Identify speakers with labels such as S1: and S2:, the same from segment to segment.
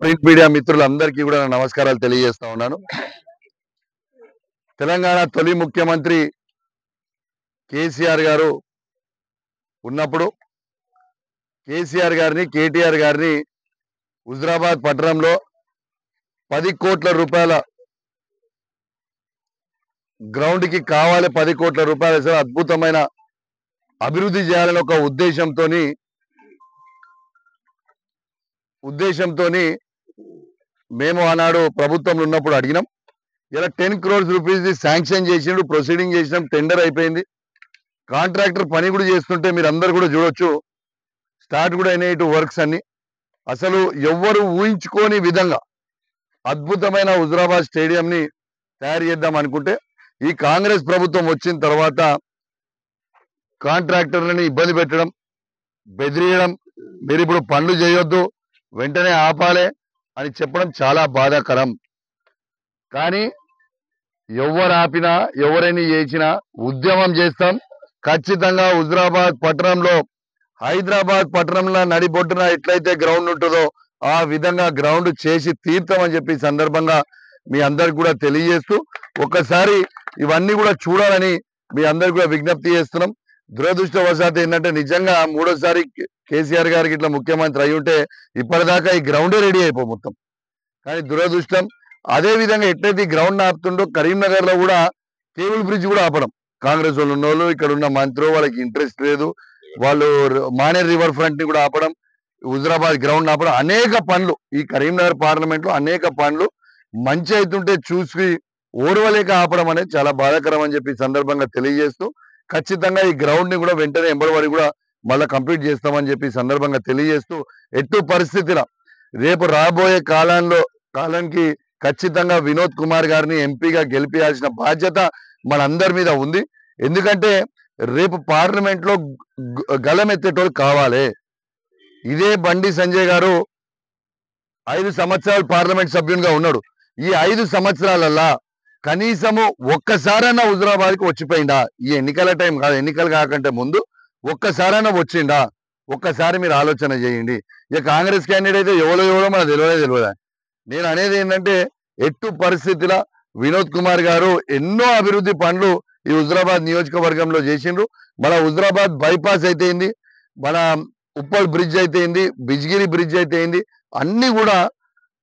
S1: Print media మిత్రులందరికీ కూడా నమస్కారాలు తెలియజేస్తా ఉన్నాను. తెలంగాణ తొలి ముఖ్యమంత్రి కేసీఆర్ గారు ఉన్నప్పుడు కేసీఆర్ గారిని కేటీఆర్ గారిని హుజరాబాద్ పట్టణంలో 10 కోట్ల రూపాయల గ్రౌండ్ కి కావాలి, 10 కోట్ల రూపాయల అద్భుతమైన అభివృద్ధి చేయాలని ఒక ఉద్దేశంతోని మేము ఆనాడు ప్రభుత్వంలో ఉన్నప్పుడు అడిగినాం. ఇలా 10 crores రూపీస్ శాంక్షన్ చేసిండు, ప్రొసీడింగ్ చేసినాం, టెండర్ అయిపోయింది. కాంట్రాక్టర్ పని కూడా చేస్తుంటే మీరు అందరు కూడా చూడొచ్చు, స్టార్ట్ కూడా అయినాయి వర్క్స్ అన్ని. అసలు ఎవ్వరు ఊహించుకోని విధంగా అద్భుతమైన హుజరాబాద్ స్టేడియం ని తయారు చేద్దాం అనుకుంటే ఈ కాంగ్రెస్ ప్రభుత్వం వచ్చిన తర్వాత కాంట్రాక్టర్లని ఇబ్బంది పెట్టడం, బెదిరియడం, మీరు ఇప్పుడు పనులు చేయొద్దు, వెంటనే ఆపాలే అని చెప్పడం చాలా బాధాకరం. కానీ ఎవరు ఆపినా ఎవరైనా చేసినా ఉద్యమం చేస్తాం. ఖచ్చితంగా హుజరాబాద్ పట్టణంలో, హైదరాబాద్ పట్టణంలో నడిబొడ్డున ఎట్లయితే గ్రౌండ్ ఉంటుందో ఆ విధంగా గ్రౌండ్ చేసి తీర్థమని చెప్పి సందర్భంగా మీ అందరికి కూడా తెలియజేస్తూ ఒక్కసారి ఇవన్నీ కూడా చూడాలని మీ అందరికి కూడా విజ్ఞప్తి చేస్తున్నాం. దురదృష్టవశాత్తు ఏంటంటే నిజంగా మూడోసారి కేసీఆర్ గారికి ఇట్లా ముఖ్యమంత్రి అయి ఉంటే ఇప్పటిదాకా ఈ గ్రౌండే రెడీ అయిపో మొత్తం. కానీ దురదృష్టం, అదే విధంగా ఎట్లయితే ఈ గ్రౌండ్ ఆపుతుండో కరీంనగర్ లో కూడా కేబుల్ బ్రిడ్జ్ కూడా ఆపడం. కాంగ్రెస్ వాళ్ళు ఉన్న వాళ్ళు, ఇక్కడ ఉన్న మంత్రులు వాళ్ళకి ఇంట్రెస్ట్ లేదు, వాళ్ళు మానేర్ రివర్ ఫ్రంట్ ని కూడా ఆపడం, హుజరాబాద్ గ్రౌండ్ ఆపడం, అనేక పనులు ఈ కరీంనగర్ పార్లమెంట్ లో అనేక పనులు మంచి అవుతుంటే చూసి ఓర్వలేక ఆపడం అనేది చాలా బాధాకరం అని చెప్పి సందర్భంగా తెలియజేస్తూ ఖచ్చితంగా ఈ గ్రౌండ్ ని కూడా వెంటనే ఎంబడి కూడా మళ్ళీ కంప్లీట్ చేస్తామని చెప్పి సందర్భంగా తెలియజేస్తూ ఎట్టు పరిస్థితిలో రేపు రాబోయే కాలానికి ఖచ్చితంగా వినోద్ కుమార్ గారిని ఎంపీగా గెలిపించాల్సిన బాధ్యత మనందరి మీద ఉంది. ఎందుకంటే రేపు పార్లమెంట్ లో గలం ఎత్తేటోళ్ళు కావాలి. ఇదే బండి సంజయ్ గారు 5 సంవత్సరాలు పార్లమెంట్ సభ్యునిగా ఉన్నాడు. ఈ 5 సంవత్సరాలల్లా కనీసము ఒక్కసారైనా హుజరాబాద్కి వచ్చిపోయిందా? ఈ ఎన్నికల టైం కాదు, ఎన్నికలు కాకంటే ముందు ఒక్కసారైనా వచ్చిండా? ఒక్కసారి మీరు ఆలోచన చేయండి. ఇక కాంగ్రెస్ క్యాండిడేట్ అయితే ఎవరో మనకు తెలియదా. నేను అనేది ఏంటంటే ఎట్టు పరిస్థితిలో వినోద్ కుమార్ గారు ఎన్నో అభివృద్ధి పనులు ఈ హుజరాబాద్ నియోజకవర్గంలో చేసిండ్రు. మన హుజరాబాద్ బైపాస్ అయితేంది, మన ఉప్పల్ బ్రిడ్జ్ అయితేంది, బిజ్గిరి బ్రిడ్జ్ అయితేంది, అన్ని కూడా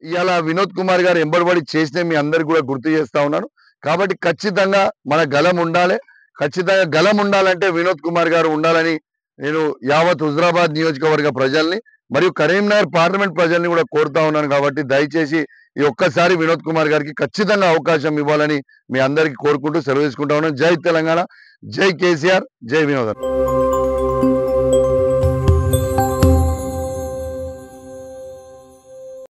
S1: ఇలా వినోద్ కుమార్ గారు ఎంబడిపడి చేస్తే మీ అందరికి కూడా గుర్తు చేస్తా ఉన్నాను. కాబట్టి ఖచ్చితంగా మన గలం ఉండాలి. ఖచ్చితంగా గలం ఉండాలంటే వినోద్ కుమార్ గారు ఉండాలని నేను యావత్ హుజరాబాద్ నియోజకవర్గ ప్రజల్ని మరియు కరీంనగర్ పార్లమెంట్ ప్రజల్ని కూడా కోరుతా ఉన్నాను. కాబట్టి దయచేసి ఈ ఒక్కసారి వినోద్ కుమార్ గారికి ఖచ్చితంగా అవకాశం ఇవ్వాలని మీ అందరికీ కోరుకుంటూ సెలవు తీసుకుంటా ఉన్నాను. జై తెలంగాణ, జై కేసీఆర్, జై వినోద్.